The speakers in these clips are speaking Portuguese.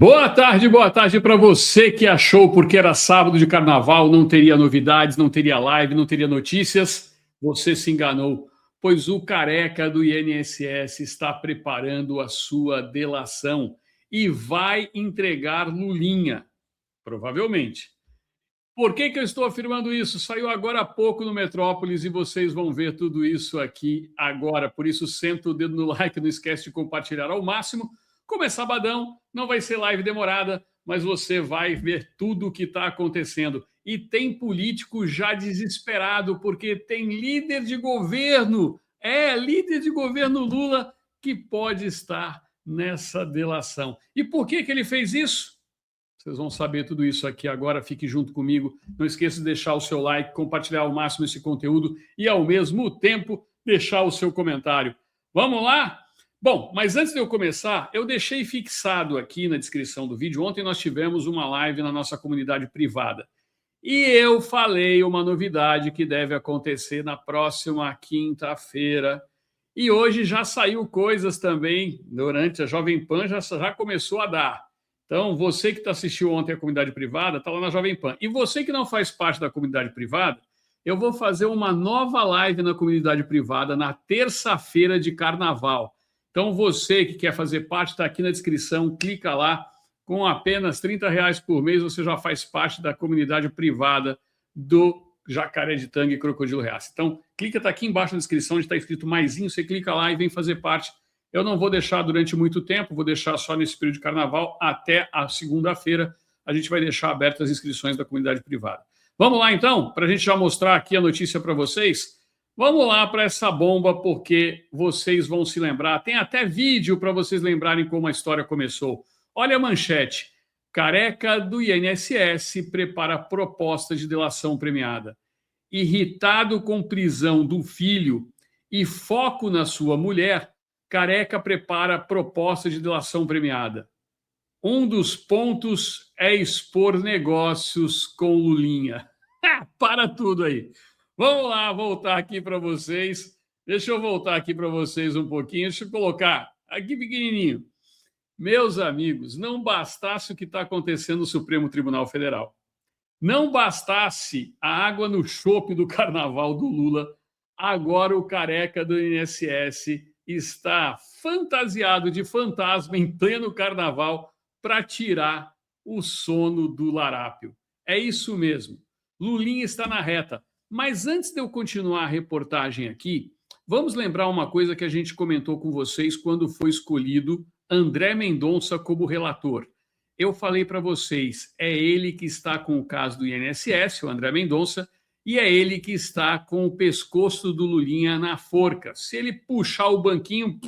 Boa tarde para você que achou porque era sábado de carnaval, não teria novidades, não teria live, não teria notícias. Você se enganou, pois o careca do INSS está preparando a sua delação e vai entregar Lulinha, provavelmente. Por que eu estou afirmando isso? Saiu agora há pouco no Metrópolis e vocês vão ver tudo isso aqui agora. Por isso, senta o dedo no like, não esquece de compartilhar ao máximo. Como é sabadão, não vai ser live demorada, mas você vai ver tudo o que está acontecendo. E tem político já desesperado, porque tem líder de governo, líder de governo Lula, que pode estar nessa delação. E por que ele fez isso? Vocês vão saber tudo isso aqui agora, fique junto comigo. Não esqueça de deixar o seu like, compartilhar ao máximo esse conteúdo e, ao mesmo tempo, deixar o seu comentário. Vamos lá? Bom, mas antes de eu começar, eu deixei fixado aqui na descrição do vídeo. Ontem nós tivemos uma live na nossa comunidade privada. E eu falei uma novidade que deve acontecer na próxima quinta-feira. E hoje já saiu coisas também, durante a Jovem Pan já começou a dar. Então, você que assistiu ontem a comunidade privada, está lá na Jovem Pan. E você que não faz parte da comunidade privada, eu vou fazer uma nova live na comunidade privada na terça-feira de carnaval. Então, você que quer fazer parte, está aqui na descrição, clica lá. Com apenas R$30 por mês, você já faz parte da comunidade privada do Jacaré de Tanga e Crocodilo Reaça. Então, clica, está aqui embaixo na descrição, onde está escrito maisinho, você clica lá e vem fazer parte. Eu não vou deixar durante muito tempo, vou deixar só nesse período de carnaval até a segunda-feira. A gente vai deixar abertas as inscrições da comunidade privada. Vamos lá, então, para a gente já mostrar aqui a notícia para vocês. Vamos lá para essa bomba, porque vocês vão se lembrar. Tem até vídeo para vocês lembrarem como a história começou. Olha a manchete. Careca do INSS prepara proposta de delação premiada. Irritado com prisão do filho e foco na sua mulher, Careca prepara proposta de delação premiada. Um dos pontos é expor negócios com Lulinha. Para tudo aí. Vamos lá, voltar aqui para vocês. Deixa eu voltar aqui para vocês um pouquinho. Deixa eu colocar aqui pequenininho. Meus amigos, não bastasse o que está acontecendo no Supremo Tribunal Federal. Não bastasse a água no chope do carnaval do Lula, agora o careca do INSS está fantasiado de fantasma em pleno carnaval para tirar o sono do larápio. É isso mesmo. Lulinha está na reta. Mas antes de eu continuar a reportagem aqui, vamos lembrar uma coisa que a gente comentou com vocês quando foi escolhido André Mendonça como relator. Eu falei para vocês, é ele que está com o caso do INSS, o André Mendonça, e é ele que está com o pescoço do Lulinha na forca. Se ele puxar o banquinho,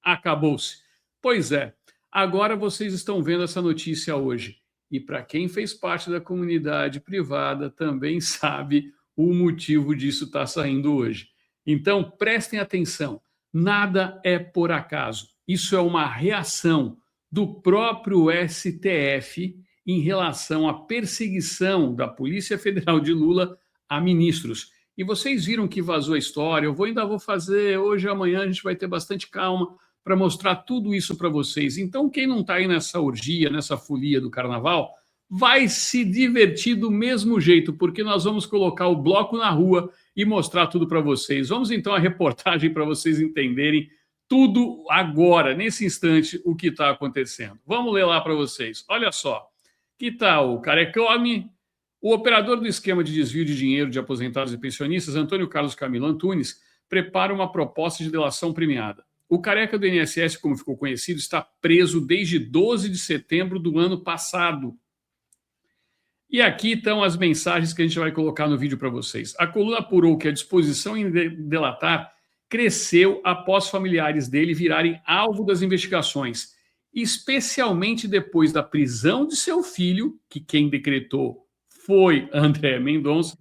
acabou-se. Pois é, agora vocês estão vendo essa notícia hoje. E para quem fez parte da comunidade privada também sabe o motivo disso estar saindo hoje. Então, prestem atenção, nada é por acaso. Isso é uma reação do próprio STF em relação à perseguição da Polícia Federal de Lula a ministros. E vocês viram que vazou a história, ainda vou fazer, hoje e amanhã a gente vai ter bastante calma para mostrar tudo isso para vocês. Então, quem não está aí nessa orgia, nessa folia do carnaval, vai se divertir do mesmo jeito, porque nós vamos colocar o bloco na rua e mostrar tudo para vocês. Vamos então à reportagem para vocês entenderem tudo agora, nesse instante, o que está acontecendo. Vamos ler lá para vocês. Olha só, que tal o Carecone? O operador do esquema de desvio de dinheiro de aposentados e pensionistas, Antônio Carlos Camilo Antunes, prepara uma proposta de delação premiada. O careca do INSS, como ficou conhecido, está preso desde 12 de setembro do ano passado. E aqui estão as mensagens que a gente vai colocar no vídeo para vocês. A coluna apurou que a disposição em delatar cresceu após familiares dele virarem alvo das investigações, especialmente depois da prisão de seu filho, que quem decretou foi André Mendonça,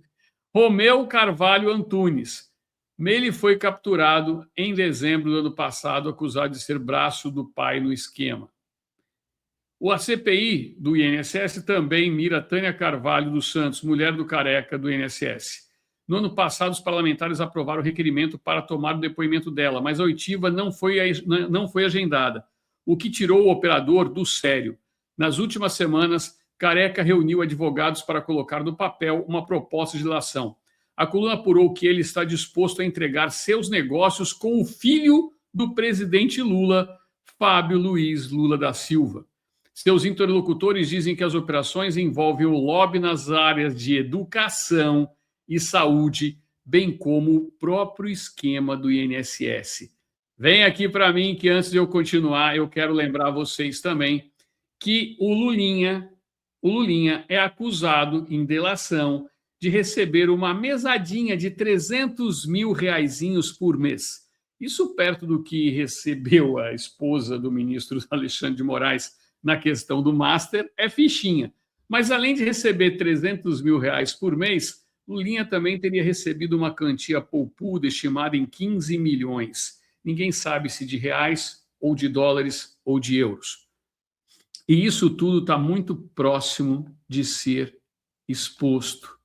Romeu Carvalho Antunes. Ele foi capturado em dezembro do ano passado, acusado de ser braço do pai no esquema. A CPI do INSS também mira Tânia Carvalho dos Santos, mulher do careca do INSS. No ano passado, os parlamentares aprovaram o requerimento para tomar o depoimento dela, mas a oitiva não foi agendada, o que tirou o operador do sério. Nas últimas semanas, Careca reuniu advogados para colocar no papel uma proposta de delação. A coluna apurou que ele está disposto a entregar seus negócios com o filho do presidente Lula, Fábio Luiz Lula da Silva. Seus interlocutores dizem que as operações envolvem o lobby nas áreas de educação e saúde, bem como o próprio esquema do INSS. Vem aqui para mim que antes de eu continuar, eu quero lembrar vocês também que o Lulinha é acusado em delação de receber uma mesadinha de 300 mil reaisinhos por mês. Isso perto do que recebeu a esposa do ministro Alexandre de Moraes na questão do Master, é fichinha. Mas além de receber 300 mil reais por mês, Lulinha também teria recebido uma quantia poupuda estimada em 15 milhões. Ninguém sabe se de reais, ou de dólares, ou de euros. E isso tudo está muito próximo de ser exposto.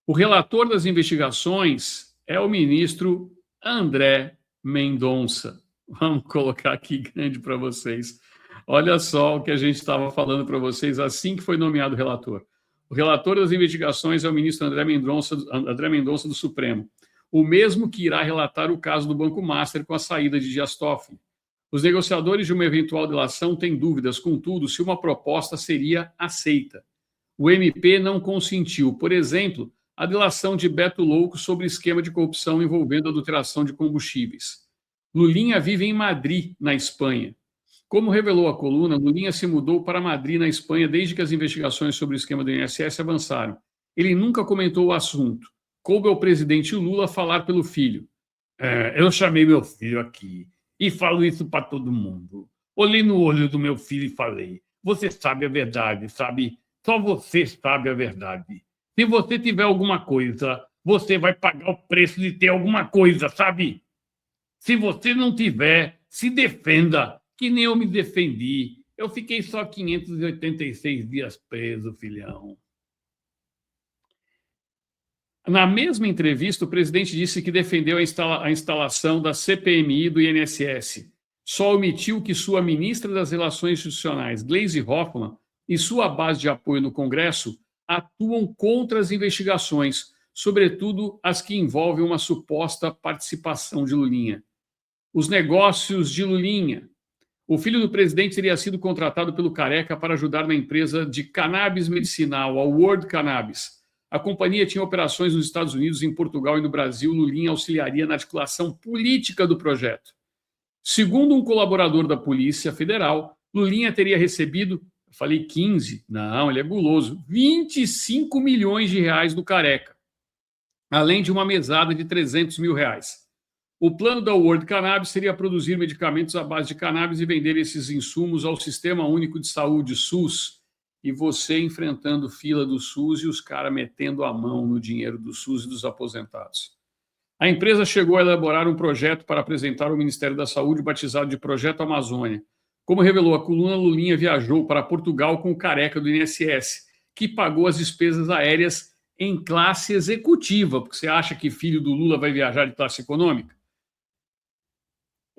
O relator das investigações é o ministro André Mendonça. Vamos colocar aqui grande para vocês. Olha só o que a gente estava falando para vocês assim que foi nomeado o relator. O relator das investigações é o ministro André Mendonça do Supremo, o mesmo que irá relatar o caso do Banco Master com a saída de Dias Toffoli. Os negociadores de uma eventual delação têm dúvidas, contudo, se uma proposta seria aceita. O MP não consentiu, por exemplo, a delação de Beto Louco sobre esquema de corrupção envolvendo adulteração de combustíveis. Lulinha vive em Madrid, na Espanha. Como revelou a coluna, Lulinha se mudou para Madrid, na Espanha, desde que as investigações sobre o esquema do INSS avançaram. Ele nunca comentou o assunto. Coube ao presidente Lula falar pelo filho. Eu chamei meu filho aqui e falo isso para todo mundo. Olhei no olho do meu filho e falei, você sabe a verdade, sabe? Só você sabe a verdade. Se você tiver alguma coisa, você vai pagar o preço de ter alguma coisa, sabe? Se você não tiver, se defenda, que nem eu me defendi. Eu fiquei só 586 dias preso, filhão. Na mesma entrevista, o presidente disse que defendeu a instalação da CPMI do INSS. Só omitiu que sua ministra das Relações Institucionais, Gleisi Hoffmann, e sua base de apoio no Congresso atuam contra as investigações, sobretudo as que envolvem uma suposta participação de Lulinha. Os negócios de Lulinha. O filho do presidente teria sido contratado pelo Careca para ajudar na empresa de cannabis medicinal, a World Cannabis. A companhia tinha operações nos Estados Unidos, em Portugal e no Brasil. Lulinha auxiliaria na articulação política do projeto. Segundo um colaborador da Polícia Federal, Lulinha teria recebido, eu falei 15, não, ele é guloso, 25 milhões de reais do Careca, além de uma mesada de 300 mil reais. O plano da World Cannabis seria produzir medicamentos à base de cannabis e vender esses insumos ao Sistema Único de Saúde, SUS, e você enfrentando fila do SUS e os caras metendo a mão no dinheiro do SUS e dos aposentados. A empresa chegou a elaborar um projeto para apresentar ao Ministério da Saúde, batizado de Projeto Amazônia. Como revelou a coluna, Lulinha viajou para Portugal com o Careca do INSS, que pagou as despesas aéreas em classe executiva, porque você acha que filho do Lula vai viajar de classe econômica?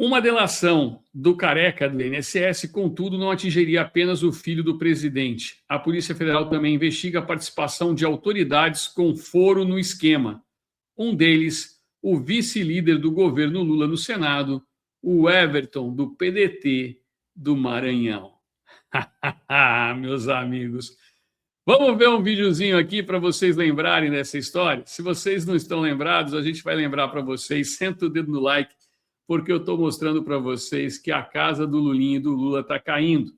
Uma delação do Careca do INSS, contudo, não atingiria apenas o filho do presidente. A Polícia Federal também investiga a participação de autoridades com foro no esquema. Um deles, o vice-líder do governo Lula no Senado, o Everton, do PDT do Maranhão. Meus amigos, vamos ver um videozinho aqui para vocês lembrarem dessa história? Se vocês não estão lembrados, a gente vai lembrar para vocês. Senta o dedo no like, porque eu estou mostrando para vocês que a casa do Lulinha e do Lula está caindo.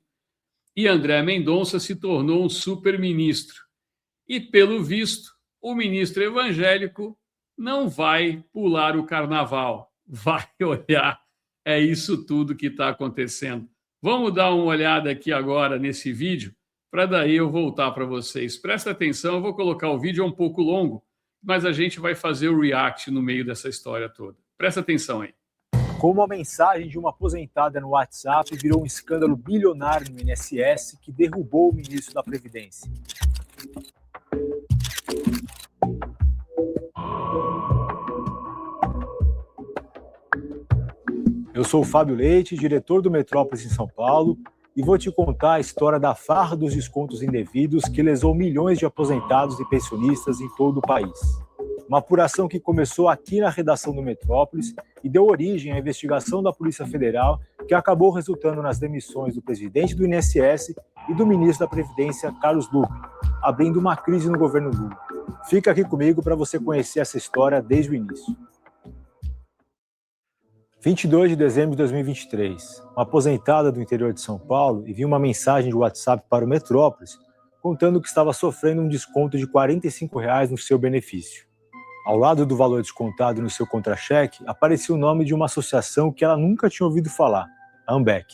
E André Mendonça se tornou um super-ministro. E, pelo visto, o ministro evangélico não vai pular o carnaval, vai olhar. É isso tudo que está acontecendo. Vamos dar uma olhada aqui agora nesse vídeo, para daí eu voltar para vocês. Presta atenção, eu vou colocar o vídeo, é um pouco longo, mas a gente vai fazer o react no meio dessa história toda. Presta atenção aí. Como uma mensagem de uma aposentada no WhatsApp virou um escândalo bilionário no INSS que derrubou o ministro da Previdência. Eu sou o Fábio Leite, diretor do Metrópolis em São Paulo, e vou te contar a história da farra dos descontos indevidos que lesou milhões de aposentados e pensionistas em todo o país. Uma apuração que começou aqui na redação do Metrópolis e deu origem à investigação da Polícia Federal, que acabou resultando nas demissões do presidente do INSS e do ministro da Previdência, Carlos Lupe, abrindo uma crise no governo Lula. Fica aqui comigo para você conhecer essa história desde o início. 22 de dezembro de 2023, uma aposentada do interior de São Paulo enviou uma mensagem de WhatsApp para o Metrópolis contando que estava sofrendo um desconto de R$ 45 no seu benefício. Ao lado do valor descontado no seu contra-cheque, aparecia o nome de uma associação que ela nunca tinha ouvido falar, a AMBEC.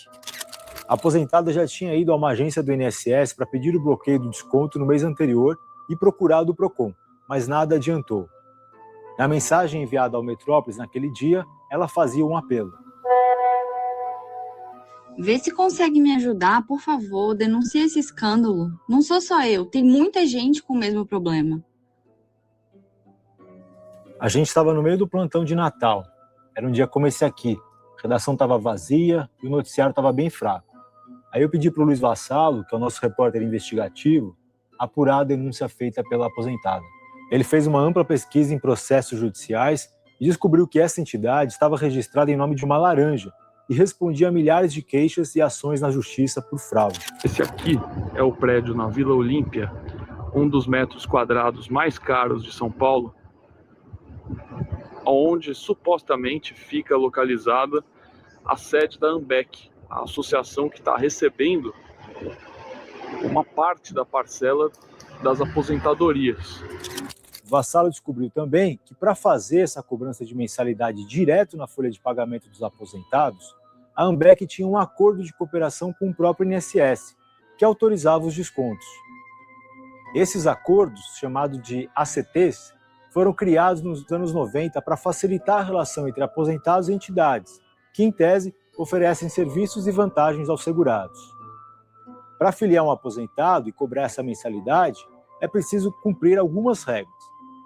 A aposentada já tinha ido a uma agência do INSS para pedir o bloqueio do desconto no mês anterior e procurado o PROCON, mas nada adiantou. Na mensagem enviada ao Metrópolis naquele dia, ela fazia um apelo. Vê se consegue me ajudar, por favor, denuncie esse escândalo. Não sou só eu, tem muita gente com o mesmo problema. A gente estava no meio do plantão de Natal. Era um dia como esse aqui. A redação estava vazia e o noticiário estava bem fraco. Aí eu pedi para o Luiz Vassalo, que é o nosso repórter investigativo, apurar a denúncia feita pela aposentada. Ele fez uma ampla pesquisa em processos judiciais e descobriu que essa entidade estava registrada em nome de uma laranja e respondia a milhares de queixas e ações na justiça por fraude. Esse aqui é o prédio na Vila Olímpia, um dos metros quadrados mais caros de São Paulo, onde supostamente fica localizada a sede da AMBEC, a associação que está recebendo uma parte da parcela das aposentadorias. Vassalo descobriu também que para fazer essa cobrança de mensalidade direto na folha de pagamento dos aposentados, a AMBEC tinha um acordo de cooperação com o próprio INSS, que autorizava os descontos. Esses acordos, chamados de ACTs, foram criados nos anos 90 para facilitar a relação entre aposentados e entidades, que, em tese, oferecem serviços e vantagens aos segurados. Para afiliar um aposentado e cobrar essa mensalidade, é preciso cumprir algumas regras.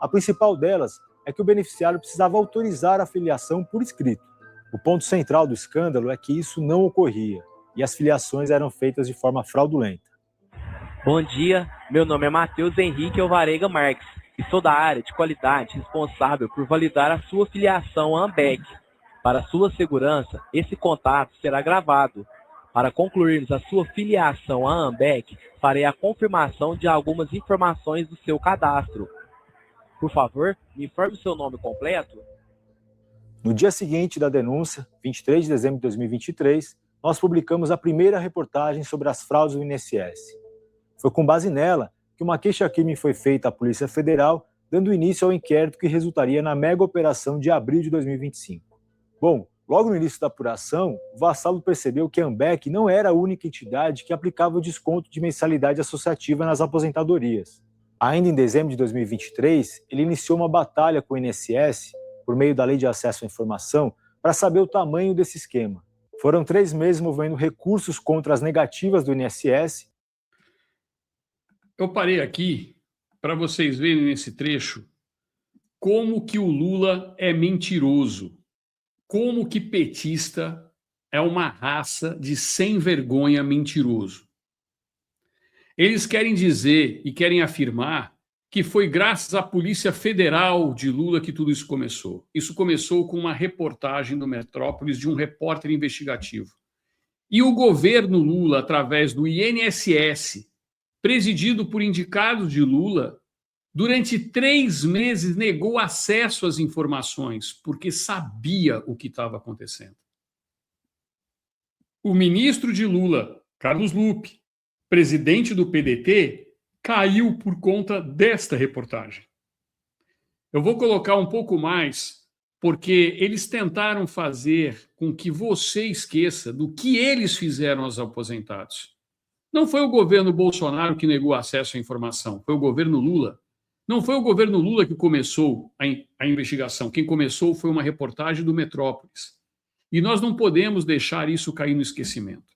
A principal delas é que o beneficiário precisava autorizar a filiação por escrito. O ponto central do escândalo é que isso não ocorria e as filiações eram feitas de forma fraudulenta. Bom dia, meu nome é Matheus Henrique Alvarenga Marques e sou da área de qualidade responsável por validar a sua filiação à AMBEC. Para sua segurança, esse contato será gravado. Para concluirmos a sua filiação à AMBEC, farei a confirmação de algumas informações do seu cadastro. Por favor, me informe o seu nome completo. No dia seguinte da denúncia, 23 de dezembro de 2023, nós publicamos a primeira reportagem sobre as fraudes do INSS. Foi com base nela que uma queixa-crime foi feita à Polícia Federal, dando início ao inquérito que resultaria na mega operação de abril de 2025. Bom, logo no início da apuração, o Vassalo percebeu que a AMBEC não era a única entidade que aplicava o desconto de mensalidade associativa nas aposentadorias. Ainda em dezembro de 2023, ele iniciou uma batalha com o INSS, por meio da Lei de Acesso à Informação, para saber o tamanho desse esquema. Foram 3 meses movendo recursos contra as negativas do INSS. Eu parei aqui para vocês verem nesse trecho como que o Lula é mentiroso, como que petista é uma raça de sem vergonha mentiroso. Eles querem dizer e querem afirmar que foi graças à Polícia Federal de Lula que tudo isso começou. Isso começou com uma reportagem do Metrópolis de um repórter investigativo. E o governo Lula, através do INSS, presidido por indicados de Lula, durante 3 meses negou acesso às informações, porque sabia o que estava acontecendo. O ministro de Lula, Carlos Lupe, presidente do PDT, caiu por conta desta reportagem. Eu vou colocar um pouco mais, porque eles tentaram fazer com que você esqueça do que eles fizeram aos aposentados. Não foi o governo Bolsonaro que negou acesso à informação, foi o governo Lula. Não foi o governo Lula que começou a investigação. Quem começou foi uma reportagem do Metrópolis. E nós não podemos deixar isso cair no esquecimento.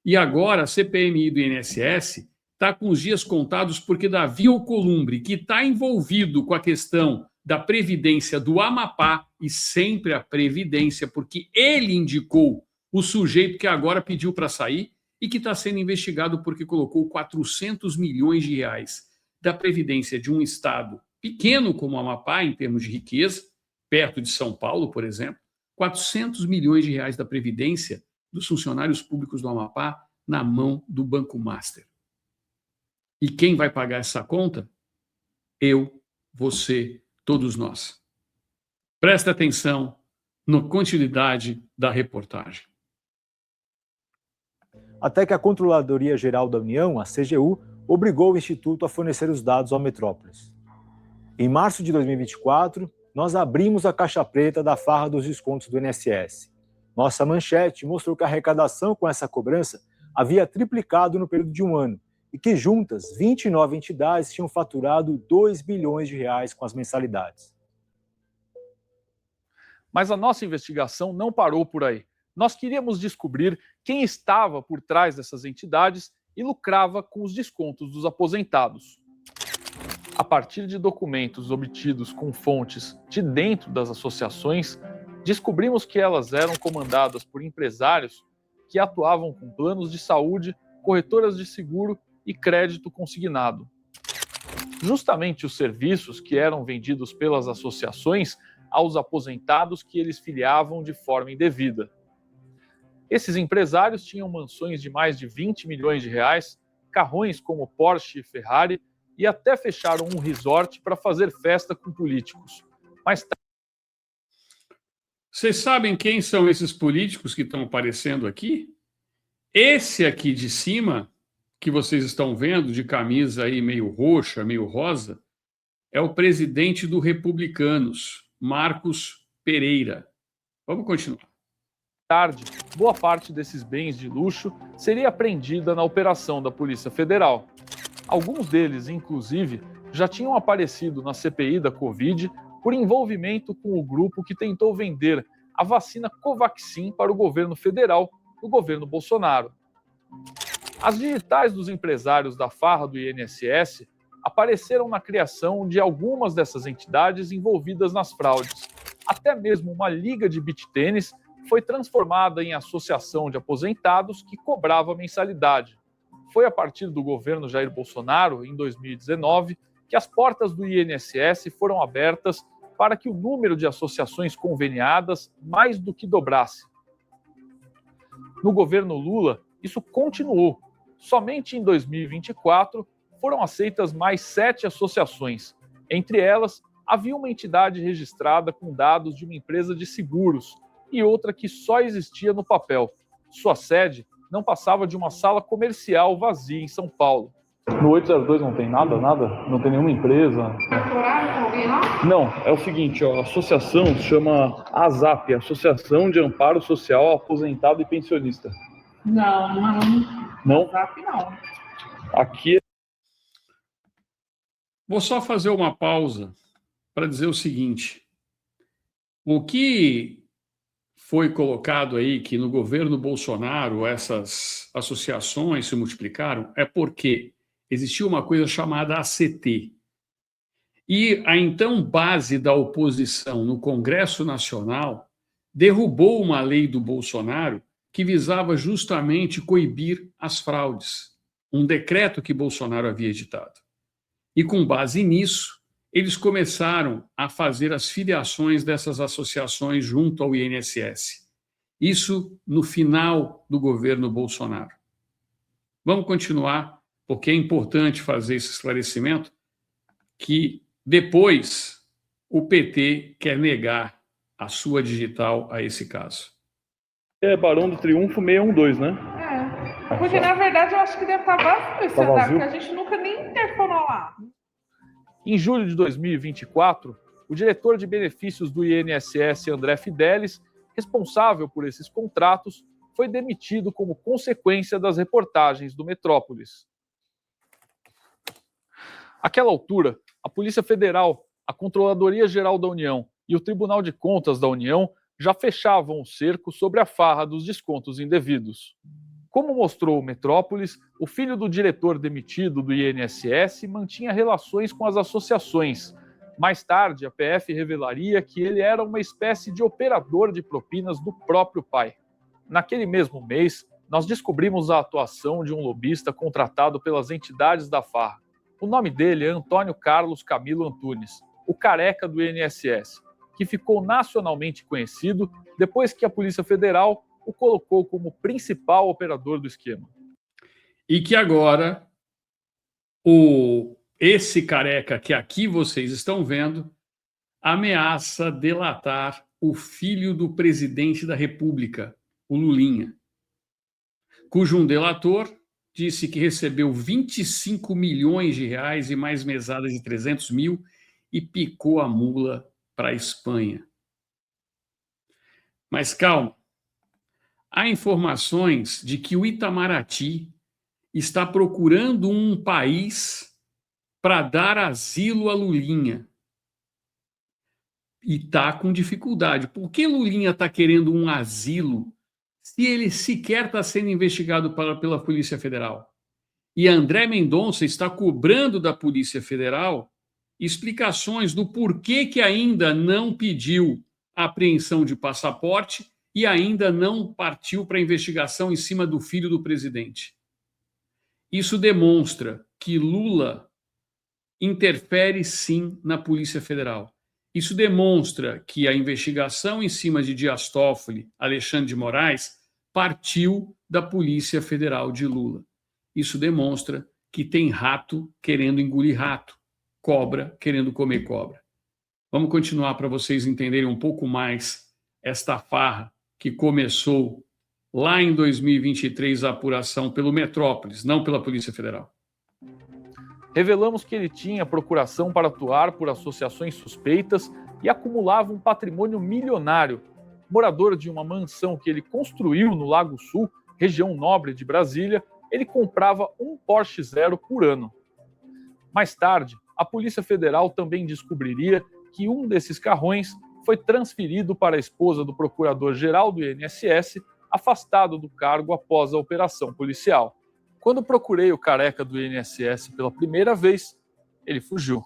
E agora a CPMI do INSS está com os dias contados porque Davi Alcolumbre, que está envolvido com a questão da Previdência do Amapá, e sempre a Previdência, porque ele indicou o sujeito que agora pediu para sair, e que está sendo investigado porque colocou 400 milhões de reais da Previdência de um estado pequeno como o Amapá, em termos de riqueza, perto de São Paulo, por exemplo, 400 milhões de reais da Previdência dos funcionários públicos do Amapá na mão do Banco Master. E quem vai pagar essa conta? Eu, você, todos nós. Presta atenção na continuidade da reportagem. Até que a Controladoria Geral da União, a CGU, obrigou o Instituto a fornecer os dados ao Metrópolis. Em março de 2024, nós abrimos a caixa preta da farra dos descontos do INSS. Nossa manchete mostrou que a arrecadação com essa cobrança havia triplicado no período de um ano e que juntas 29 entidades tinham faturado 2 bilhões de reais com as mensalidades. Mas a nossa investigação não parou por aí. Nós queríamos descobrir quem estava por trás dessas entidades e lucrava com os descontos dos aposentados. A partir de documentos obtidos com fontes de dentro das associações, descobrimos que elas eram comandadas por empresários que atuavam com planos de saúde, corretoras de seguro e crédito consignado. Justamente os serviços que eram vendidos pelas associações aos aposentados que eles filiavam de forma indevida. Esses empresários tinham mansões de mais de 20 milhões de reais, carrões como Porsche e Ferrari e até fecharam um resort para fazer festa com políticos. Mas vocês sabem quem são esses políticos que estão aparecendo aqui? Esse aqui de cima, que vocês estão vendo, de camisa aí meio roxa, meio rosa, é o presidente do Republicanos, Marcos Pereira. Vamos continuar. Tarde, boa parte desses bens de luxo seria apreendida na operação da Polícia Federal. Alguns deles, inclusive, já tinham aparecido na CPI da Covid por envolvimento com o grupo que tentou vender a vacina Covaxin para o governo federal, o governo Bolsonaro. As digitais dos empresários da farra do INSS apareceram na criação de algumas dessas entidades envolvidas nas fraudes. Até mesmo uma liga de beach tênis foi transformada em associação de aposentados que cobrava mensalidade. Foi a partir do governo Jair Bolsonaro, em 2019, que as portas do INSS foram abertas para que o número de associações conveniadas mais do que dobrasse. No governo Lula, isso continuou. Somente em 2024 foram aceitas mais 7 associações. Entre elas, havia uma entidade registrada com dados de uma empresa de seguros e outra que só existia no papel. Sua sede não passava de uma sala comercial vazia em São Paulo. No 802 não tem nada? Não tem nenhuma empresa? Procuraram com alguém lá? Não, é o seguinte, ó, a associação se chama ASAP, Associação de Amparo Social ao Aposentado e Pensionista. Não? ASAP não. Aqui Vou só fazer uma pausa para dizer o seguinte. O que foi colocado aí que no governo Bolsonaro essas associações se multiplicaram é porque existia uma coisa chamada ACT. E a então base da oposição no Congresso Nacional derrubou uma lei do Bolsonaro que visava justamente coibir as fraudes. Um decreto que Bolsonaro havia editado. E com base nisso, eles começaram a fazer as filiações dessas associações junto ao INSS. Isso no final do governo Bolsonaro. Vamos continuar, porque é importante fazer esse esclarecimento, que depois o PT quer negar a sua digital a esse caso. é Barão do Triunfo 612, né? É. Porque, na verdade, eu acho que deve estar vazio esse Tá andar, vazio? porque a gente nunca nem interfonou lá. Em julho de 2024, o diretor de benefícios do INSS, André Fidelis, responsável por esses contratos, foi demitido como consequência das reportagens do Metrópolis. Àquela altura, a Polícia Federal, a Controladoria Geral da União e o Tribunal de Contas da União já fechavam o cerco sobre a farra dos descontos indevidos. Como mostrou o Metrópolis, o filho do diretor demitido do INSS mantinha relações com as associações. Mais tarde, a PF revelaria que ele era uma espécie de operador de propinas do próprio pai. Naquele mesmo mês, nós descobrimos a atuação de um lobista contratado pelas entidades da farra. O nome dele é Antônio Carlos Camilo Antunes, o careca do INSS, que ficou nacionalmente conhecido depois que a Polícia Federal o colocou como principal operador do esquema. E que agora, esse careca que aqui vocês estão vendo, ameaça delatar o filho do presidente da República, o Lulinha, cujo um delator disse que recebeu 25 milhões de reais e mais mesadas de 300 mil e picou a mula para a Espanha. Mas calma, há informações de que o Itamaraty está procurando um país para dar asilo a Lulinha. E está com dificuldade. Por que Lulinha está querendo um asilo se ele sequer está sendo investigado pela Polícia Federal? E André Mendonça está cobrando da Polícia Federal explicações do porquê que ainda não pediu a apreensão de passaporte e ainda não partiu para a investigação em cima do filho do presidente. Isso demonstra que Lula interfere, sim, na Polícia Federal. Isso demonstra que a investigação em cima de Dias Toffoli, Alexandre de Moraes, partiu da Polícia Federal de Lula. Isso demonstra que tem rato querendo engolir rato, cobra querendo comer cobra. Vamos continuar para vocês entenderem um pouco mais esta farra que começou lá em 2023, a apuração pelo Metrópolis, não pela Polícia Federal. Revelamos que ele tinha procuração para atuar por associações suspeitas e acumulava um patrimônio milionário. Morador de uma mansão que ele construiu no Lago Sul, região nobre de Brasília, ele comprava um Porsche Zero por ano. Mais tarde, a Polícia Federal também descobriria que um desses carrões foi transferido para a esposa do procurador-geral do INSS, afastado do cargo após a operação policial. Quando procurei o careca do INSS pela primeira vez, ele fugiu.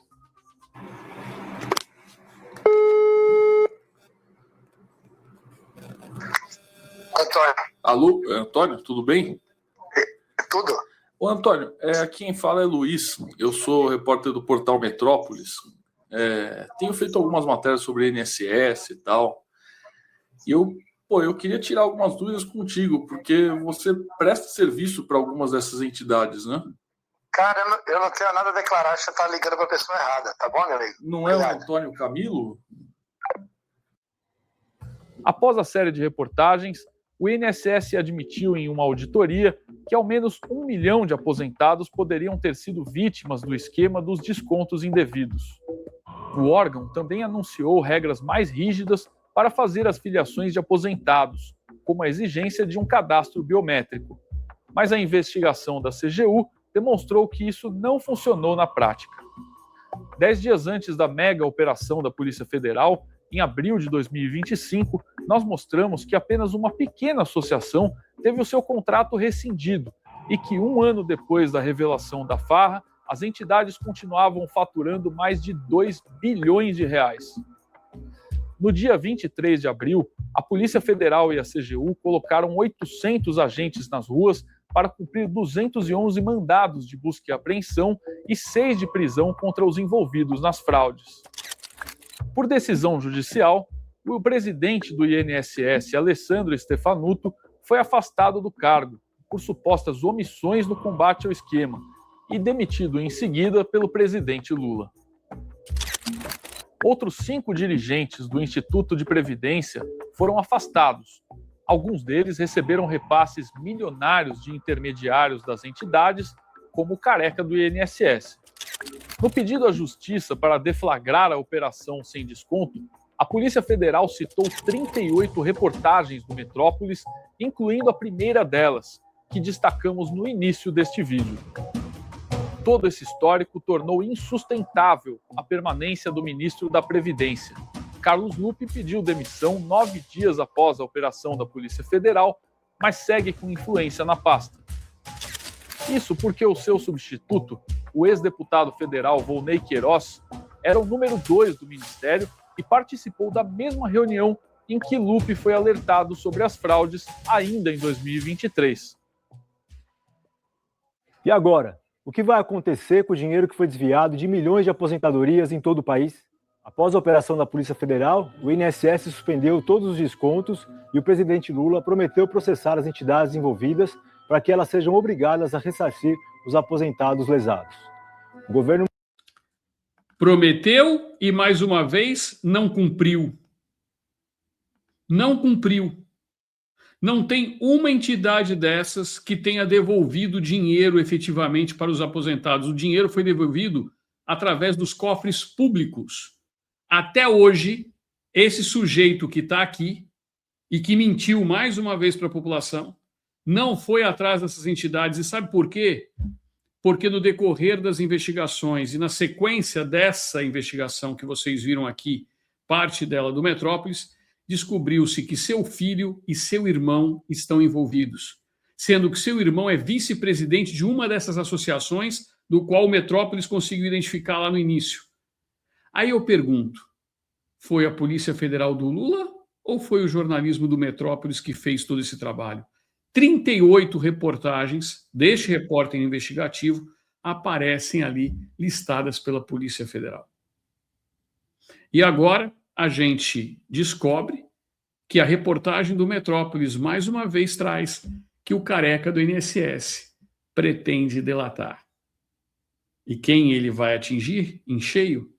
Antônio. Alô, Antônio, tudo bem? Tudo. Ô, Antônio, quem fala é Luiz. Eu sou repórter do portal Metrópolis. Tenho feito algumas matérias sobre INSS e tal. E eu queria tirar algumas dúvidas contigo, porque você presta serviço para algumas dessas entidades, né? Cara, eu não tenho nada a declarar, você está ligando para a pessoa errada, tá bom, meu amigo? Não Obrigado. É o Antônio Camilo? Após a série de reportagens, o INSS admitiu em uma auditoria que ao menos 1 milhão de aposentados poderiam ter sido vítimas do esquema dos descontos indevidos. O órgão também anunciou regras mais rígidas para fazer as filiações de aposentados, como a exigência de um cadastro biométrico. Mas a investigação da CGU demonstrou que isso não funcionou na prática. 10 dias antes da mega operação da Polícia Federal, em abril de 2025, nós mostramos que apenas uma pequena associação teve o seu contrato rescindido e que 1 ano depois da revelação da farra, as entidades continuavam faturando mais de 2 bilhões de reais. No dia 23 de abril, a Polícia Federal e a CGU colocaram 800 agentes nas ruas para cumprir 211 mandados de busca e apreensão e 6 de prisão contra os envolvidos nas fraudes. Por decisão judicial, o presidente do INSS, Alessandro Stefanuto, foi afastado do cargo por supostas omissões no combate ao esquema e demitido em seguida pelo presidente Lula. Outros 5 dirigentes do Instituto de Previdência foram afastados. Alguns deles receberam repasses milionários de intermediários das entidades, como o careca do INSS. No pedido à Justiça para deflagrar a operação sem desconto, a Polícia Federal citou 38 reportagens do Metrópolis, incluindo a primeira delas, que destacamos no início deste vídeo. Todo esse histórico tornou insustentável a permanência do ministro da Previdência. Carlos Lupe pediu demissão 9 dias após a operação da Polícia Federal, mas segue com influência na pasta. Isso porque o seu substituto, o ex-deputado federal Volney Queiroz, era o número 2 do ministério e participou da mesma reunião em que Lupe foi alertado sobre as fraudes ainda em 2023. E agora, o que vai acontecer com o dinheiro que foi desviado de milhões de aposentadorias em todo o país? Após a operação da Polícia Federal, o INSS suspendeu todos os descontos e o presidente Lula prometeu processar as entidades envolvidas para que elas sejam obrigadas a ressarcir os aposentados lesados. O governo prometeu e, mais uma vez, não cumpriu. Não cumpriu. Não tem uma entidade dessas que tenha devolvido dinheiro efetivamente para os aposentados. O dinheiro foi devolvido através dos cofres públicos. Até hoje, esse sujeito que está aqui e que mentiu mais uma vez para a população não foi atrás dessas entidades. E sabe por quê? Porque no decorrer das investigações e na sequência dessa investigação que vocês viram aqui, parte dela do Metrópolis, descobriu-se que seu filho e seu irmão estão envolvidos, sendo que seu irmão é vice-presidente de uma dessas associações, do qual o Metrópolis conseguiu identificar lá no início. Aí eu pergunto, foi a Polícia Federal do Lula ou foi o jornalismo do Metrópolis que fez todo esse trabalho? 38 reportagens deste repórter investigativo aparecem ali listadas pela Polícia Federal. E agora a gente descobre que a reportagem do Metrópolis mais uma vez traz que o careca do INSS pretende delatar. E quem ele vai atingir em cheio?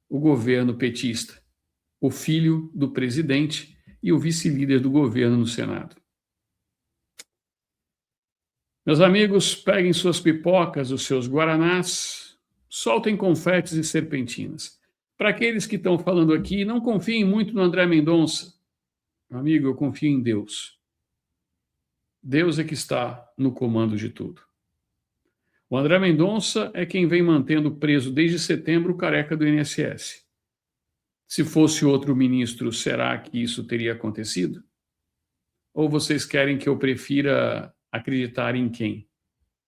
O governo petista, o filho do presidente e o vice-líder do governo no Senado. Meus amigos, peguem suas pipocas, os seus guaranás, soltem confetes e serpentinas. Para aqueles que estão falando aqui, não confiem muito no André Mendonça. Meu amigo, eu confio em Deus. Deus é que está no comando de tudo. O André Mendonça é quem vem mantendo preso desde setembro o careca do INSS. Se fosse outro ministro, será que isso teria acontecido? Ou vocês querem que eu prefira acreditar em quem?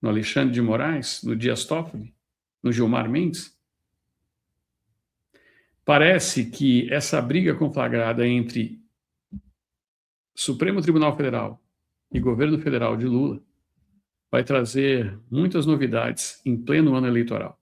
No Alexandre de Moraes? No Dias Toffoli? No Gilmar Mendes? Parece que essa briga conflagrada entre Supremo Tribunal Federal e Governo Federal de Lula vai trazer muitas novidades em pleno ano eleitoral.